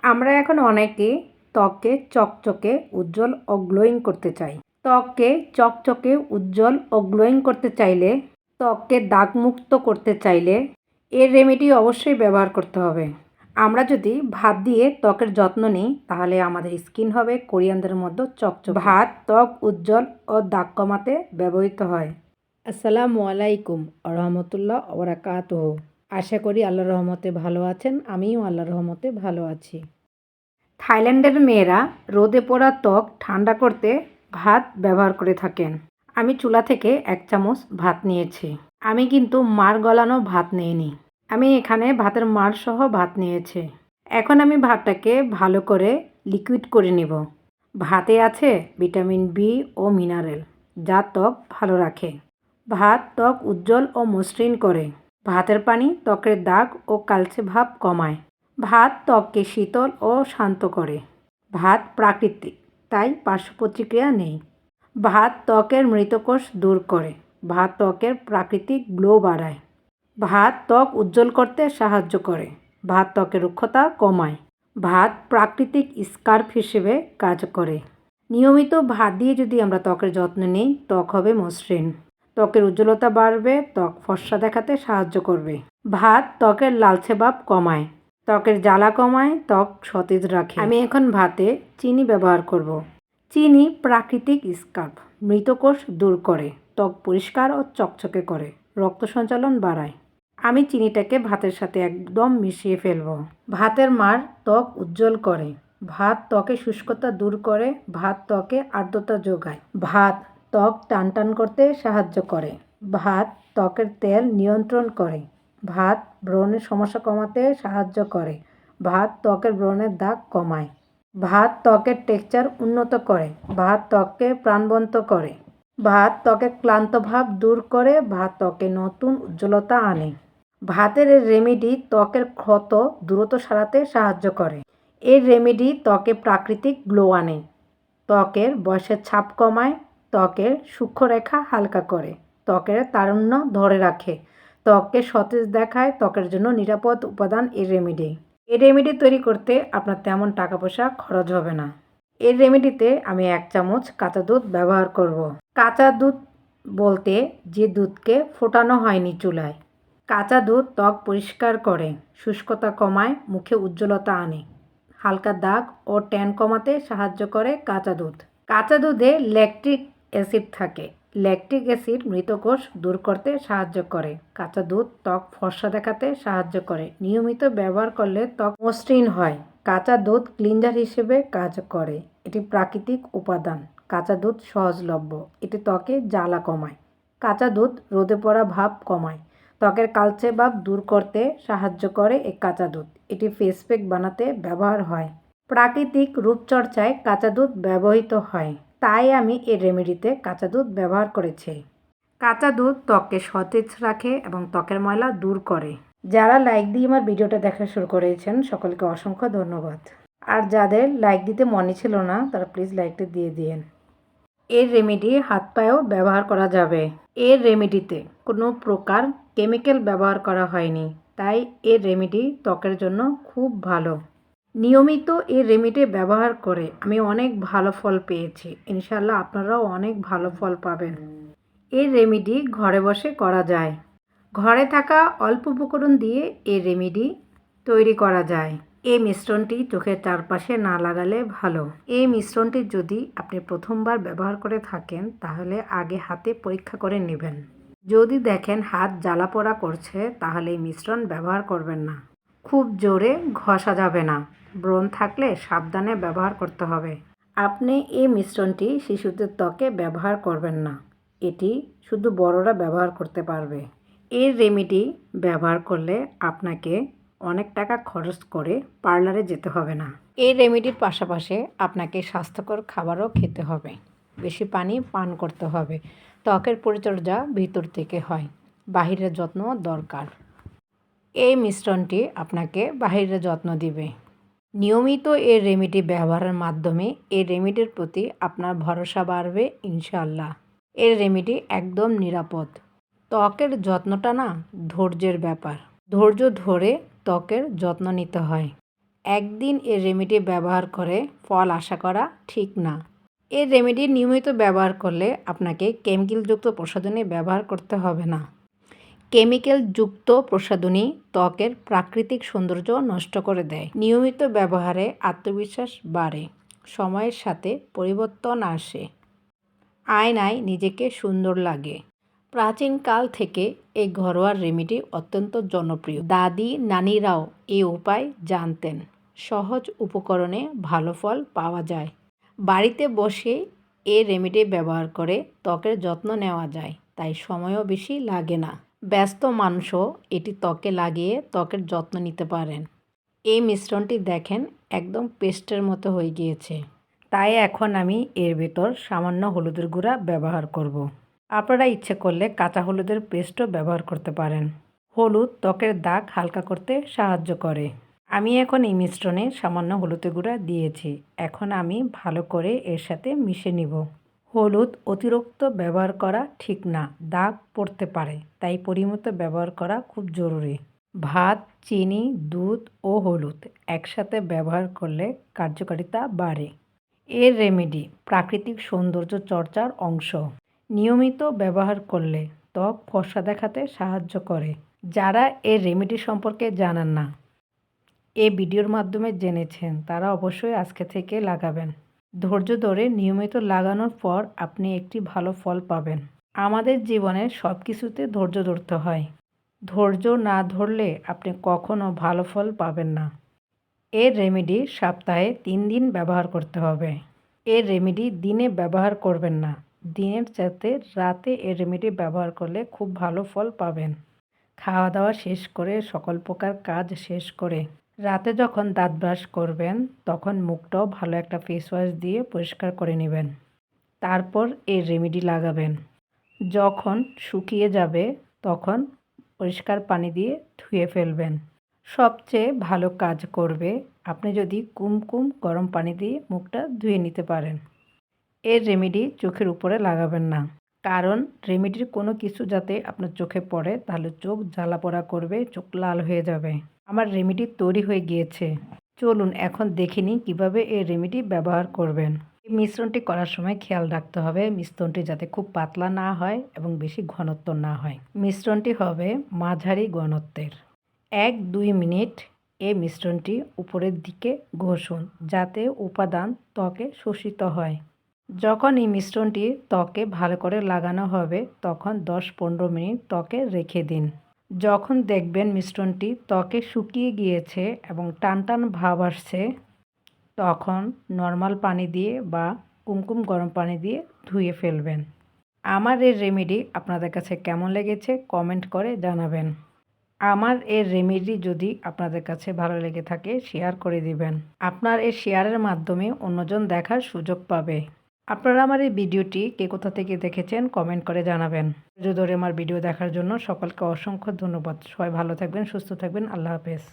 আমরা এখন অনেকে ত্বককে চকচকে উজ্জ্বল ও গ্লোয়িং করতে চাই। ত্বককে চকচকে উজ্জ্বল ও গ্লোয়িং করতে চাইলে, ত্বককে দাগমুক্ত করতে চাইলে এর রেমেডি অবশ্যই ব্যবহার করতে হবে। আমরা যদি ভাত দিয়ে ত্বকের যত্ন নিই তাহলে আমাদের স্কিন হবে কোরিয়ানদের মধ্যে চকচকে। ভাত ত্বক উজ্জ্বল ও দাগ কমাতে ব্যবহৃত হয়। আসসালামু আলাইকুম রহমতুল্লাহ ওবারাকাতুহু। আশা করি আল্লাহর রহমতে ভালো আছেন। আমিও আল্লাহর রহমতে ভালো আছি। থাইল্যান্ডের মেয়েরা রোদে পোড়া ত্বক ঠান্ডা করতে ভাত ব্যবহার করে থাকেন। আমি চুলা থেকে 1 চামচ ভাত নিয়েছি। আমি কিন্তু মাড় গলানো ভাত নিইনি। আমি এখানে ভাতের মাড় সহ ভাত নিয়েছি। এখন আমি ভাতটাকে ভালো করে লিকুইড করে নিব। ভাতে আছে ভিটামিন বি ও মিনারেল, যা ত্বক ভালো রাখে। ভাত ত্বক উজ্জ্বল ও মসৃণ করে। ভাতের পানি ত্বকের দাগ ও কালচে ভাব কমায়। ভাত ত্বককে শীতল ও শান্ত করে। ভাত প্রাকৃতিক, তাই পার্শ্ব প্রতিক্রিয়া নেই। ভাত ত্বকের মৃতকোষ দূর করে। ভাত ত্বকের প্রাকৃতিক গ্লো বাড়ায়। ভাত ত্বক উজ্জ্বল করতে সাহায্য করে। ভাত ত্বকের রুক্ষতা কমায়। ভাত প্রাকৃতিক স্কার্ফ হিসেবে কাজ করে। নিয়মিত ভাত দিয়ে যদি আমরা ত্বকের যত্ন নিই, ত্বক হবে মসৃণ। ত্বকের উজ্জ্বলতা বাড়বে, ত্বক ফর্সা দেখাতে সাহায্য করবে। ভাত ত্বকের লালচে ভাব কমায়। ত্বকের জ্বালা কমায়, ত্বক সতেজ রাখে। আমি এখন ভাতে চিনি ব্যবহার করব। চিনি প্রাকৃতিক স্কার্ফ, মৃতকোষ দূর করে, ত্বক পরিষ্কার ও চকচকে করে, রক্ত সঞ্চালন বাড়ায়। আমি চিনিটাকে ভাতের সাথে একদম মিশিয়ে ফেলব। ভাতের মাড় ত্বক উজ্জ্বল করে। ভাত ত্বকে শুষ্কতা দূর করে। ভাত ত্বকে আর্দ্রতা যোগায়। ভাত ত্বক টানটান করতে সাহায্য করে। ভাত ত্বকের তেল নিয়ন্ত্রণ করে। ভাত ব্রণের সমস্যা কমাতে সাহায্য করে। ভাত ত্বকের ব্রণের দাগ কমায়। ভাত ত্বকের টেক্সচার উন্নত করে। ভাত ত্বককে প্রাণবন্ত করে। ভাত ত্বকের ক্লান্ত ভাব দূর করে। ভাত ত্বকে নতুন উজ্জ্বলতা আনে। ভাতের এই রেমেডি ত্বকের ক্ষত দ্রুত সারাতে সাহায্য করে। এই রেমেডি ত্বকে প্রাকৃতিক গ্লো আনে। ত্বকের বয়সের ছাপ কমায়। ত্বকের সূক্ষ্মরেখা হালকা করে। ত্বকের তারুণ্য ধরে রাখে। ত্বককে সতেজ দেখায়। ত্বকের জন্য নিরাপদ উপাদান এই রেমেডি। এই রেমেডি তৈরি করতে আপনার তেমন টাকা পয়সা খরচ হবে না। এই রেমেডিতে আমি 1 চামচ কাঁচা দুধ ব্যবহার করব। কাঁচা দুধ বলতে যে দুধকে ফোটানো হয়নি চুলায়। কাঁচা দুধ ত্বক পরিষ্কার করে, শুষ্কতা কমায়, মুখে উজ্জ্বলতা আনে, হালকা দাগ ও ট্যান কমাতে সাহায্য করে কাঁচা দুধ। কাঁচা দুধে ল্যাকটিক অ্যাসিড থাকে। ল্যাকটিক অ্যাসিড মৃতকোষ দূর করতে সাহায্য করে। কাঁচা দুধ ত্বক ফর্সা দেখাতে সাহায্য করে। নিয়মিত ব্যবহার করলে ত্বক মসৃণ হয়। কাঁচা দুধ ক্লিনজার হিসেবে কাজ করে। এটি প্রাকৃতিক উপাদান। কাঁচা দুধ সহজলভ্য। এটি ত্বকে জ্বালা কমায়। কাঁচা দুধ রোদে পড়া ভাব কমায়। ত্বকের কালচে ভাব দূর করতে সাহায্য করে এই কাঁচা দুধ। এটি ফেস প্যাক বানাতে ব্যবহার হয়। প্রাকৃতিক রূপচর্চায় কাঁচা দুধ ব্যবহৃত হয়, তাই আমি এই রেমেডিতে কাঁচা দুধ ব্যবহার করেছি। কাঁচা দুধ ত্বককে সতেজ রাখে এবং ত্বকের ময়লা দূর করে। যারা লাইক দিয়ে আমার ভিডিওটা দেখা শুরু করেছেন সকলকে অসংখ্য ধন্যবাদ। আর যাদের লাইক দিতে মনে ছিল না তারা প্লিজ লাইকটা দিয়ে দিন। এর রেমেডি হাত পায়েও ব্যবহার করা যাবে। এর রেমেডিতে কোনো প্রকার কেমিক্যাল ব্যবহার করা হয়নি, তাই এর রেমেডি ত্বকের জন্য খুব ভালো। নিয়মিত এই রেমেডি ব্যবহার করে আমি অনেক ভালো ফল পেয়েছি। ইনশাআল্লাহ আপনারাও অনেক ভালো ফল পাবেন। এই রেমেডি ঘরে বসে করা যায়। ঘরে থাকা অল্প উপকরণ দিয়ে এই রেমেডি তৈরি করা যায়। এই মিশ্রণটি চোখের চারপাশে না লাগালে ভালো। এই মিশ্রণটি যদি আপনি প্রথমবার ব্যবহার করে থাকেন তাহলে আগে হাতে পরীক্ষা করে নেবেন। যদি দেখেন হাত জ্বালা পোড়া করছে তাহলে এই মিশ্রণ ব্যবহার করবেন না। খুব জোরে ঘষা যাবে না। ব্রণ থাকলে সাবধানে ব্যবহার করতে হবে। আপনি এই মিশ্রণটি শিশুদের ত্বকে ব্যবহার করবেন না। এটি শুধু বড়রা ব্যবহার করতে পারবে। এই রেমেডি ব্যবহার করলে আপনাকে অনেক টাকা খরচ করে পার্লারে যেতে হবে না। এই রেমেডির পাশাপাশি আপনাকে স্বাস্থ্যকর খাবারও খেতে হবে। বেশি পানি পান করতে হবে। ত্বকের পরিচর্যা ভিতর থেকে হয়, বাহিরের যত্ন দরকার। এই মিশ্রণটি আপনাকে বাহিরের যত্ন দিবে। নিয়মিত এই রেমেডি ব্যবহারের মাধ্যমে এই রেমেডির প্রতি আপনার ভরসা বাড়বে ইনশাআল্লাহ। এই রেমেডি একদম নিরাপদ। ত্বকের যত্নটা না ধৈর্যের ব্যাপার। ধৈর্য ধরে ত্বকের যত্ন নিতে হয়। একদিন এই রেমেডি ব্যবহার করে ফল আশা করা ঠিক না। এই রেমেডি নিয়মিত ব্যবহার করলে আপনাকে কেমিক্যালযুক্ত প্রসাধনী ব্যবহার করতে হবে না। কেমিক্যালযুক্ত প্রসাধনী ত্বকের প্রাকৃতিক সৌন্দর্য নষ্ট করে দেয়। নিয়মিত ব্যবহারে আত্মবিশ্বাস বাড়ে, সময়ের সাথে পরিবর্তন আসে, আয়নায় নিজেকে সুন্দর লাগে। প্রাচীনকাল থেকে এই ঘরোয়া রেমেডি অত্যন্ত জনপ্রিয়। দাদি নানিরাও এই উপায় জানতেন। সহজ উপকরণে ভালো ফল পাওয়া যায়। বাড়িতে বসে এই রেমেডি ব্যবহার করে ত্বকের যত্ন নেওয়া যায়, তাই সময়ও বেশি লাগে না। ব্যস্ত মানুষও এটি ত্বকে লাগিয়ে ত্বকের যত্ন নিতে পারেন। এই মিশ্রণটি দেখেন একদম পেস্টের মতো হয়ে গিয়েছে, তাই এখন আমি এর ভেতর সামান্য হলুদের গুঁড়া ব্যবহার করব। আপনারা ইচ্ছে করলে কাঁচা হলুদের পেস্টও ব্যবহার করতে পারেন। হলুদ ত্বকের দাগ হালকা করতে সাহায্য করে। আমি এখন এই মিশ্রণে সামান্য হলুদের গুঁড়া দিয়েছি। এখন আমি ভালো করে এর সাথে মিশে নিব। হলুদ অতিরিক্ত ব্যবহার করা ঠিক না, দাগ পড়তে পারে, তাই পরিমিত ব্যবহার করা খুব জরুরি। ভাত, চিনি, দুধ ও হলুদ একসাথে ব্যবহার করলে কার্যকারিতা বাড়ে। এর রেমেডি প্রাকৃতিক সৌন্দর্য চর্চার অংশ। নিয়মিত ব্যবহার করলে ত্বক ফর্সা দেখাতে সাহায্য করে। যারা এর রেমেডি সম্পর্কে জানেন না, এই ভিডিওর মাধ্যমে জেনেছেন, তারা অবশ্যই আজকে থেকে লাগাবেন। ধৈর্য ধরে নিয়মিত লাগানোর পর আপনি একটি ভালো ফল পাবেন। আমাদের জীবনের সব কিছুতে ধৈর্য ধরতে হয়। ধৈর্য না ধরলে আপনি কখনো ভালো ফল পাবেন না। এর রেমেডি সপ্তাহে 3 দিন ব্যবহার করতে হবে। এর রেমেডি দিনে ব্যবহার করবেন না। দিনের চাইতে রাতে এর রেমেডি ব্যবহার করলে খুব ভালো ফল পাবেন। খাওয়া দাওয়া শেষ করে সকল প্রকার কাজ শেষ করে রাতে যখন দাঁত ব্রাশ করবেন, তখন মুখটাও ভালো একটা ফেস ওয়াশ দিয়ে পরিষ্কার করে নেবেন। তারপর এই রেমেডি লাগাবেন। যখন শুকিয়ে যাবে তখন পরিষ্কার পানি দিয়ে ধুয়ে ফেলবেন। সবচেয়ে ভালো কাজ করবে আপনি যদি কুমকুম গরম পানি দিয়ে মুখটা ধুয়ে নিতে পারেন। এর রেমেডি চোখের উপরে লাগাবেন না, কারণ রেমেডির কোনো কিছু যাতে আপনার চোখে পড়ে তাহলে চোখ জ্বালা পোড়া করবে, চোখ লাল হয়ে যাবে। আমার রেমেডি তৈরি হয়ে গিয়েছে। চলুন এখন দেখে নিই কীভাবে এই রেমেডি ব্যবহার করবেন। এই মিশ্রণটি করার সময় খেয়াল রাখতে হবে মিশ্রণটি যাতে খুব পাতলা না হয় এবং বেশি ঘনত্ব না হয়। মিশ্রণটি হবে মাঝারি ঘনত্বের। 1-2 মিনিট এই মিশ্রণটি উপরের দিকে ঘষুন যাতে উপাদান ত্বকে শোষিত হয়। যখন এই মিশ্রণটি ত্বকে ভালো করে লাগানো হবে তখন 10-15 মিনিট ত্বকে রেখে দিন। যখন দেখবেন মিশ্রণটি ত্বকে শুকিয়ে গিয়েছে এবং টান টান ভাব আসছে, তখন নর্মাল পানি দিয়ে বা কুমকুম গরম পানি দিয়ে ধুয়ে ফেলবেন। আমার এই রেমেডি আপনাদের কাছে কেমন লেগেছে কমেন্ট করে জানাবেন। আমার এই রেমেডি যদি আপনাদের কাছে ভালো লেগে থাকে শেয়ার করে দিবেন। আপনার এই শেয়ারের মাধ্যমে অন্যজন দেখার সুযোগ পাবে। আপনারা আমার এই ভিডিওটি কে কোথা থেকে দেখেছেন কমেন্ট করে জানাবেন। ধৈর্য ধরে আমার ভিডিও দেখার জন্য সকলকে অসংখ্য ধন্যবাদ। সবাই ভালো থাকবেন, সুস্থ থাকবেন। আল্লাহ হাফেজ।